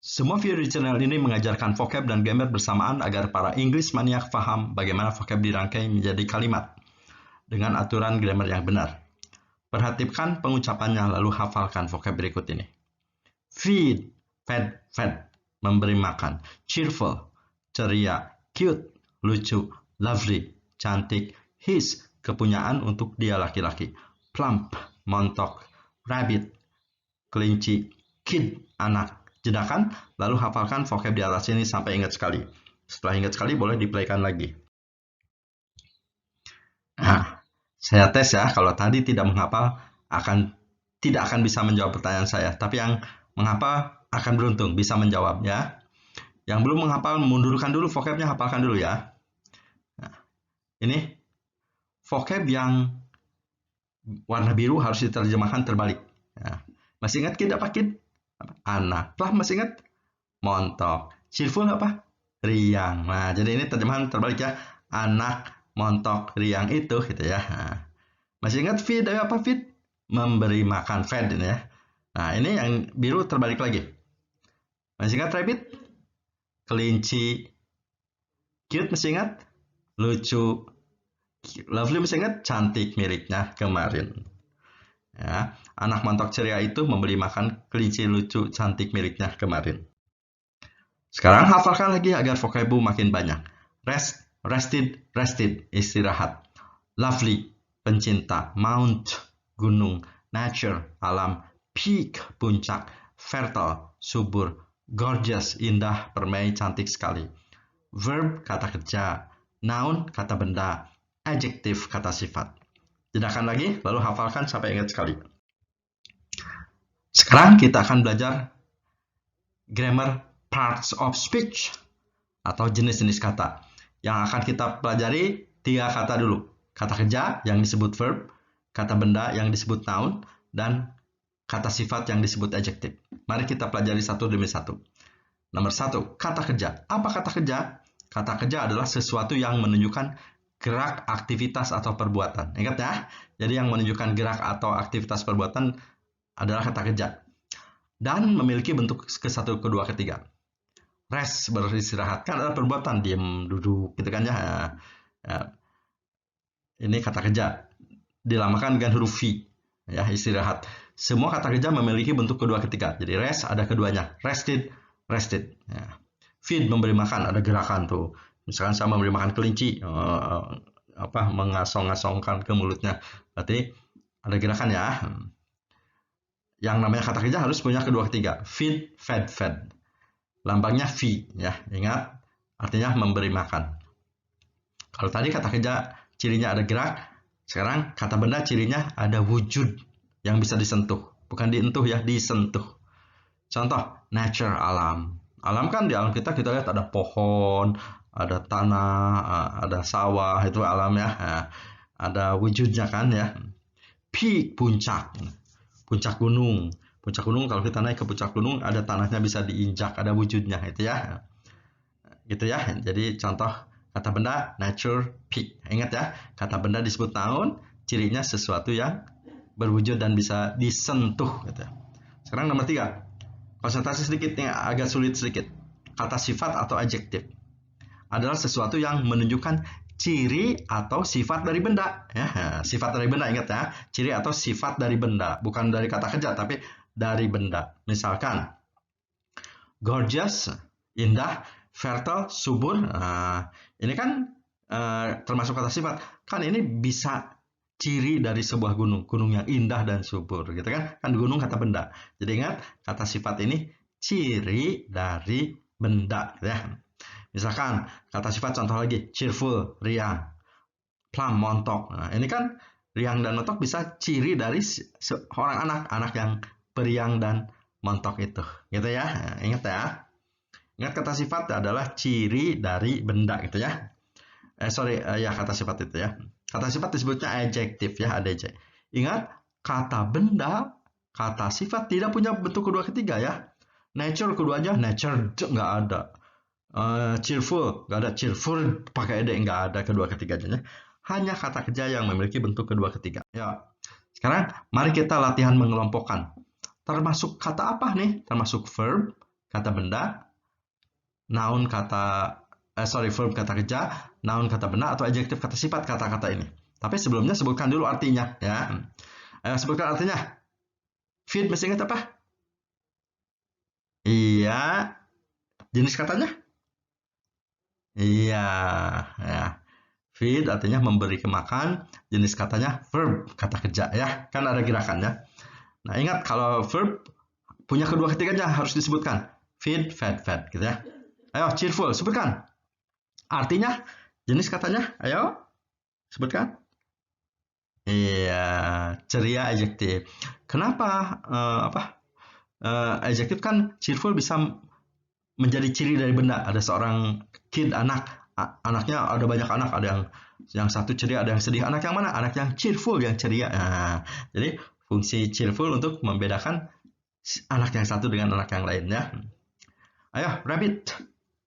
Semua video di channel ini mengajarkan vocab dan grammar bersamaan agar para English maniak paham bagaimana vocab dirangkai menjadi kalimat dengan aturan grammar yang benar. Perhatikan pengucapannya lalu hafalkan vocab berikut ini. Feed, fed, fed, memberi makan. Cheerful, ceria. Cute, lucu. Lovely, cantik. His, kepunyaan untuk dia laki-laki. Plump, montok. Rabbit, kelinci. Kid, anak. Jedakan, lalu hafalkan vocab di atas ini sampai ingat sekali. Setelah ingat sekali, boleh di-playkan lagi. Nah, saya tes ya, kalau tadi tidak menghafal, tidak akan bisa menjawab pertanyaan saya. Tapi yang menghafal akan beruntung, bisa menjawab ya. Yang belum menghafal, mundurkan dulu vocabnya, hafalkan dulu ya. Nah, ini vocab yang warna biru harus diterjemahkan terbalik. Ya. Masih ingat kid apa kid? Anak. Plum masih ingat? Montok. Cheerful apa? Riang. Nah, jadi ini terjemahan terbalik ya. Anak, montok, riang itu gitu ya. Nah, masih ingat feed apa feed? Memberi makan, fed ini ya. Nah, ini yang biru terbalik lagi. Masih ingat rabbit? Kelinci. Cute masih ingat? Lucu. Lovely masih ingat? Cantik miliknya kemarin. Ya, anak montok ceria itu memberi makan kelinci lucu cantik miliknya kemarin. Sekarang hafalkan lagi agar vocabmu makin banyak. Rest, rested, rested, istirahat. Lovely, pencinta. Mount, gunung. Nature, alam. Peak, puncak. Fertile, subur. Gorgeous, indah, permai, cantik sekali. Verb, kata kerja. Noun, kata benda. Adjective, kata sifat. Jedakan lagi, lalu hafalkan sampai ingat sekali. Sekarang kita akan belajar grammar parts of speech atau jenis-jenis kata. Yang akan kita pelajari 3 kata dulu. Kata kerja yang disebut verb, kata benda yang disebut noun, dan kata sifat yang disebut adjective. Mari kita pelajari satu demi satu. Nomor 1, kata kerja. Apa kata kerja? Kata kerja adalah sesuatu yang menunjukkan gerak, aktivitas, atau perbuatan. Ingat ya, jadi yang menunjukkan gerak atau aktivitas perbuatan adalah kata kerja. Dan memiliki bentuk ke-1, ke-2, ke-3. Rest, beristirahat, kan adalah perbuatan, diam, duduk, gitu kan ya. Ini kata kerja. Dilamakan dengan huruf V, ya, istirahat. Semua kata kerja memiliki bentuk kedua, ketiga. Jadi rest ada keduanya. Rested, rested. Ya. Feed, memberi makan, ada gerakan tuh. Misalkan saya memberi makan kelinci, mengasong-asongkan ke mulutnya. Berarti ada gerakan ya. Yang namanya kata kerja harus punya kedua, ketiga. Feed, fed, fed. Lambangnya V, ya. Ingat, artinya memberi makan. Kalau tadi kata kerja cirinya ada gerak, sekarang kata benda cirinya ada wujud yang bisa disentuh. Bukan dientuh ya, disentuh. Contoh, nature, alam. Alam kan di alam kita lihat ada pohon, ada tanah, ada sawah, itu alam ya. Ada wujudnya kan ya. Peak, puncak. Puncak gunung. Puncak gunung, kalau kita naik ke puncak gunung, ada tanahnya bisa diinjak, ada wujudnya, itu ya. Gitu ya. Jadi contoh kata benda, nature, peak. Ingat ya, kata benda disebut noun, cirinya sesuatu yang berwujud dan bisa disentuh. Gitu. Sekarang nomor 3. Konsentrasi sedikit, yang agak sulit sedikit. Kata sifat atau adjective adalah sesuatu yang menunjukkan ciri atau sifat dari benda. Ya, sifat dari benda, ingat ya. Ciri atau sifat dari benda. Bukan dari kata kerja, tapi dari benda. Misalkan, gorgeous, indah, fertile, subur. Ini kan termasuk kata sifat. Kan ini bisa ciri dari sebuah gunung, gunung yang indah dan subur, gitu kan? Kan gunung kata benda. Jadi ingat, kata sifat ini ciri dari benda, ya. Misalkan kata sifat contoh lagi, cheerful, riang, plump, montok. Nah, ini kan riang dan montok bisa ciri dari seorang anak yang periang dan montok itu, gitu ya. Nah, ingat ya. Ingat kata sifat adalah ciri dari benda, gitu ya. Kata sifat itu ya. Kata sifat disebutnya adjective ya, adjective. Ingat, kata benda, kata sifat tidak punya bentuk kedua, ketiga ya. Nature keduanya, nature nggak ada. Cheerful, nggak ada. Cheerful pakai ed, nggak ada kedua, ketiganya. Hanya kata kerja yang memiliki bentuk kedua, ketiga. Ya. Sekarang mari kita latihan mengelompokkan. Termasuk kata apa nih? Termasuk verb, kata benda, noun kata verb kata kerja, noun kata benda, atau adjektif kata sifat kata-kata ini. Tapi sebelumnya sebutkan dulu artinya ya. Ayo sebutkan artinya. Feed mesti ingat apa? Iya. Jenis katanya? Iya, ya. Feed artinya memberi makan, jenis katanya verb, kata kerja ya. Kan ada gerakannya. Nah, ingat kalau verb punya kedua ketiganya harus disebutkan. Feed, fed, fed gitu ya. Ayo, cheerful, sebutkan. Artinya, jenis katanya, ayo sebutkan. Iya, ceria adjektif. Kenapa adjektif kan cheerful bisa menjadi ciri dari benda. Ada seorang kid, anaknya ada banyak anak, ada yang satu ceria, ada yang sedih. Anak yang mana? Anak yang cheerful, yang ceria. Nah, jadi fungsi cheerful untuk membedakan anak yang satu dengan anak yang lainnya. Ayo, rabbit.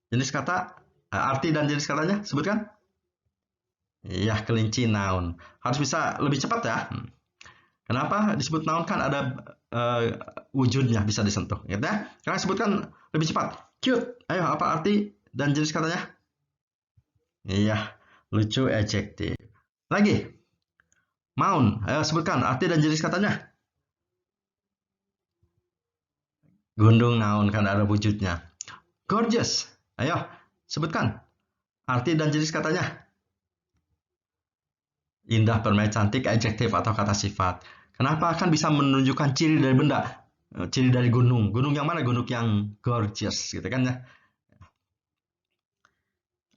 Jenis kata, arti dan jenis katanya sebutkan. Iya, kelinci, noun. Harus bisa lebih cepat ya. Kenapa disebut noun? Kan ada wujudnya bisa disentuh, gitu ya. Karena sebutkan lebih cepat. Cute. Ayo, apa arti dan jenis katanya? Iya, lucu, adjektif. Lagi. Mound. Ayo sebutkan arti dan jenis katanya. Gunung, noun, kan ada wujudnya. Gorgeous. Ayo sebutkan arti dan jenis katanya. Indah, permai, cantik, adjektif atau kata sifat. Kenapa? Kan bisa menunjukkan ciri dari benda. Ciri dari gunung. Gunung yang mana? Gunung yang gorgeous, gitu kan ya.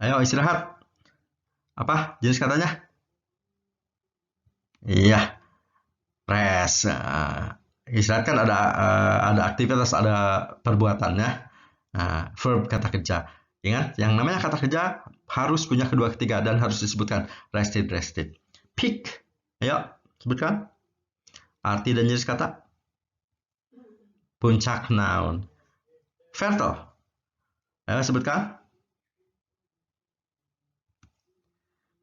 Ayo istirahat. Apa jenis katanya? Iya, rest. Istirahat kan ada aktivitas, ada perbuatannya. Verb kata kerja. Ingat, yang namanya kata kerja harus punya kedua ketiga dan harus disebutkan. Rested, rested. Peak. Ayo sebutkan arti dan jenis kata. Puncak, noun. Fertile. Ayo sebutkan.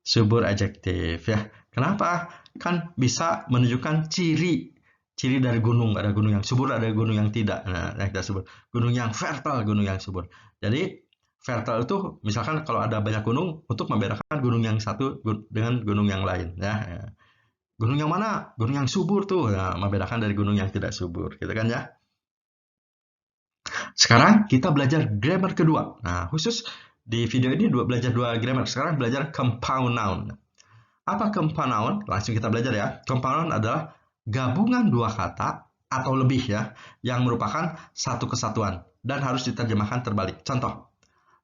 Subur, adjektif ya. Kenapa? Kan bisa menunjukkan ciri dari gunung. Ada gunung yang subur, ada gunung yang tidak. Nah, yang kita sebut gunung yang fertile, gunung yang subur. Jadi fertile itu misalkan kalau ada banyak gunung untuk membedakan gunung yang satu dengan gunung yang lain ya. Gunung yang mana? Gunung yang subur tuh, ya, membedakan dari gunung yang tidak subur, gitu kan ya. Sekarang kita belajar grammar kedua. Nah, khusus di video ini belajar dua grammar. Sekarang belajar compound noun. Apa compound noun? Langsung kita belajar ya. Compound noun adalah gabungan dua kata atau lebih ya, yang merupakan satu kesatuan dan harus diterjemahkan terbalik. Contoh,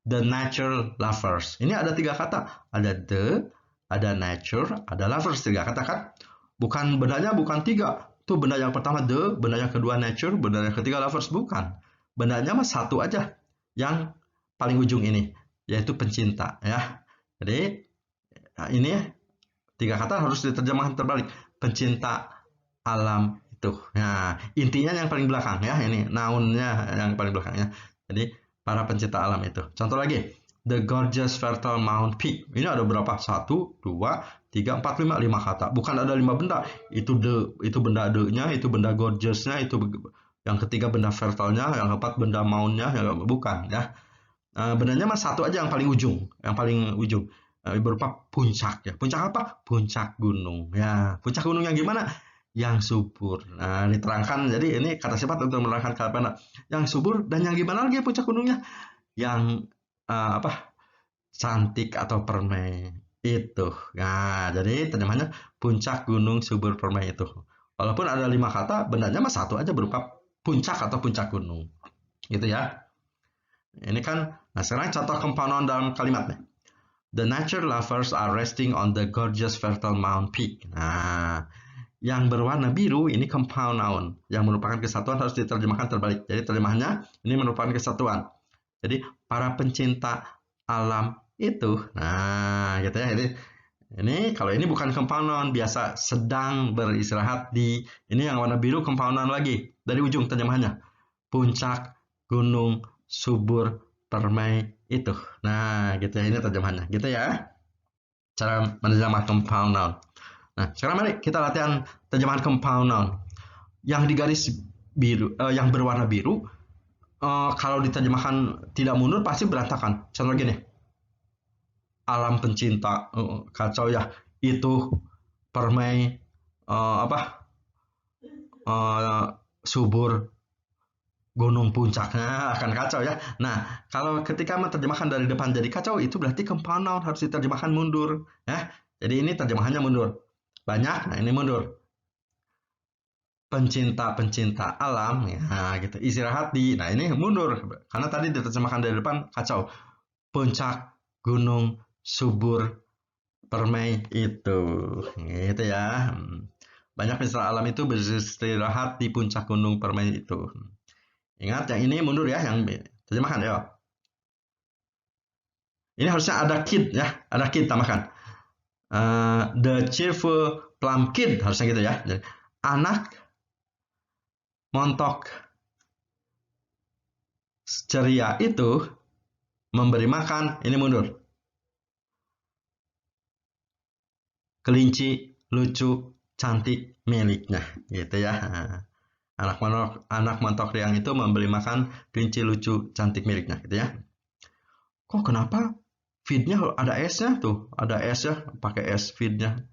the nature lovers. Ini ada tiga kata. Ada the, ada nature, ada lovers. Tiga kata kan? Bukan bendanya bukan tiga. Tuh benda yang pertama the, benda yang kedua nature, benda yang ketiga lovers. Bukan. Bendanya mah satu aja. Yang paling ujung ini, yaitu pencinta ya. Jadi ini tiga kata harus diterjemahkan terbalik. Pencinta alam itu. Nah, intinya yang paling belakang ya. Ini nounnya yang paling belakangnya. Jadi para pencinta alam itu. Contoh lagi, the gorgeous fertile Mount Peak. Ini ada berapa? 1, 2, 3, 4, 5, 5 kata. Bukan ada 5 benda. Itu benda the-nya, itu benda gorgeous-nya, itu yang ketiga benda fertile-nya, yang keempat benda mount-nya, bukan ya. Bendanya mah satu aja yang paling ujung, berupa puncak ya. Puncak apa? Puncak gunung ya. Puncak gunung yang gimana? Yang subur. Nah, diterangkan. Jadi ini kata sifat untuk menerangkan kata yang subur dan yang gimana lagi puncak gunungnya? Yang cantik atau permai itu. Nah, jadi terjemahnya puncak gunung subur permai itu. Walaupun ada 5 kata, bendanya mah satu aja berupa puncak atau puncak gunung. Gitu ya. Ini kan, nah sekarang contoh compound noun dalam kalimat nih. The nature lovers are resting on the gorgeous fertile Mount Peak. Nah, yang berwarna biru ini compound noun yang merupakan kesatuan harus diterjemahkan terbalik. Jadi terjemahannya ini merupakan kesatuan. Jadi para pencinta alam itu. Nah, gitu ya. Ini kalau ini bukan compound noun, biasa sedang beristirahat di. Ini yang warna biru compound noun lagi. Dari ujung terjemahannya. Puncak gunung subur permai itu. Nah, gitu ya, ini terjemahannya. Gitu ya. Cara menerjemah compound noun. Nah, sekarang mari kita latihan terjemahan compound noun. Yang di garis biru, yang berwarna biru kalau diterjemahkan tidak mundur pasti berantakan. Contoh gini, alam pencinta, kacau ya. Itu permai subur gunung puncaknya akan kacau ya. Nah, kalau ketika menerjemahkan dari depan jadi kacau, itu berarti compound noun harus diterjemahkan mundur ya. Jadi ini terjemahannya mundur. Banyak, nah ini mundur. Pencinta-pencinta alam ya gitu. Istirahat di. Nah, ini mundur karena tadi diterjemahkan dari depan kacau. Puncak gunung subur permai itu. Gitu ya. Banyak pencinta alam itu beristirahat di puncak gunung permai itu. Ingat yang ini mundur ya, yang terjemahkan ya. Ini harusnya ada kid ya, ada kid tambahkan. The cheerful plum kid harusnya gitu ya. Jadi, anak montok ceria itu memberi makan, ini mundur. Kelinci lucu cantik miliknya, gitu ya. Anak montok riang itu memberi makan kelinci lucu cantik miliknya, gitu ya. Kok kenapa feednya ada S-nya tuh, ada S ya, pakai S feednya.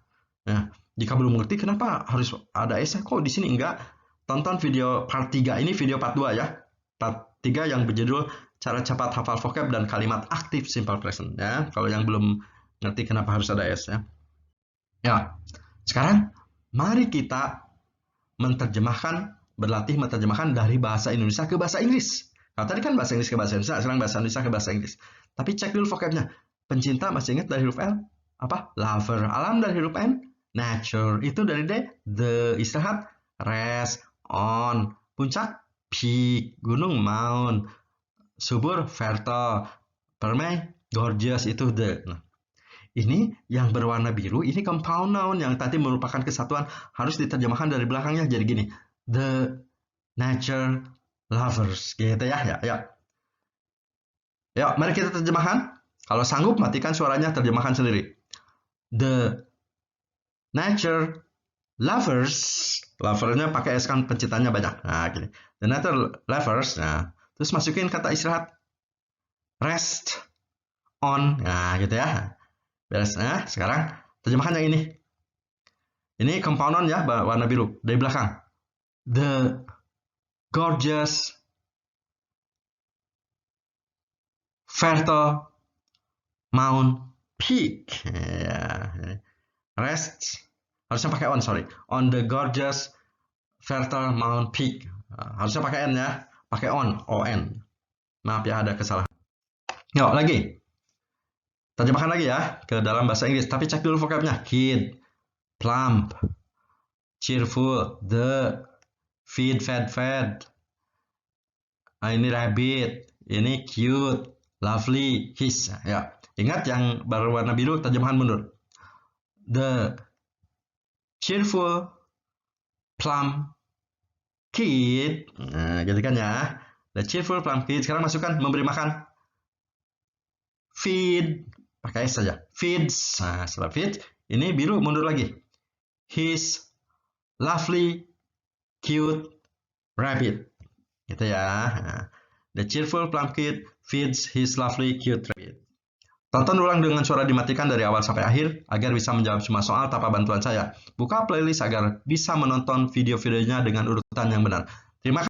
Nah, jika belum mengerti kenapa harus ada S-nya, kok di sini enggak? Tonton video part 3, ini video part 2 ya. Part 3 yang berjudul cara cepat hafal vocab dan kalimat aktif simple present ya. Kalau yang belum ngerti kenapa harus ada S ya. Ya, sekarang mari kita berlatih menerjemahkan dari bahasa Indonesia ke bahasa Inggris. Kalau tadi kan bahasa Inggris ke bahasa Indonesia, sekarang bahasa Indonesia ke bahasa Inggris. Tapi cek dulu vocabnya. Pencinta masih ingat dari huruf L? Apa? Lover. Alam dari huruf N? Nature. Itu dari D? The. Istirahat? Rest. On. Puncak? Peak. Gunung? Mount. Subur? Fertile. Permai? Gorgeous. Itu the. Nah, ini yang berwarna biru, ini compound noun yang tadi merupakan kesatuan, harus diterjemahkan dari belakangnya jadi gini. The nature lovers, gitu ya. Ya, mari kita terjemahkan. Kalau sanggup, matikan suaranya, terjemahkan sendiri. The nature lovers, lovernya pakai S kan penciptanya banyak. Nah, gini. The nature lovers, nah, terus masukin kata istirahat. Rest on, nah gitu ya. Beres. Nah, sekarang terjemahkan yang ini. Ini compound noun ya, warna biru dari belakang. The gorgeous fertile Mount Peak. Ya. Rest harusnya pakai on, sorry. On the gorgeous fertile Mount Peak. Harusnya pakai n ya, pakai on, Maaf ya ada kesalahan. Yuk lagi. Terjemahkan lagi ya ke dalam bahasa Inggris. Tapi cek dulu vocabnya. Kid, plump, cheerful, the, feed, fed. Ini rabbit, ini cute, lovely, his. Ya, ingat yang berwarna biru terjemahan mundur. The cheerful plum kid. Nah, gitu kan ya. The cheerful plum kid. Sekarang masukkan memberi makan. Feed. Pakai S saja. Feeds. Nah, setelah feed, ini biru mundur lagi. His lovely cute rabbit. Gitu ya. Nah, the cheerful plum kid feeds his lovely cute rabbit. Tonton ulang dengan suara dimatikan dari awal sampai akhir agar bisa menjawab semua soal tanpa bantuan saya. Buka playlist agar bisa menonton video-videonya dengan urutan yang benar. Terima kasih.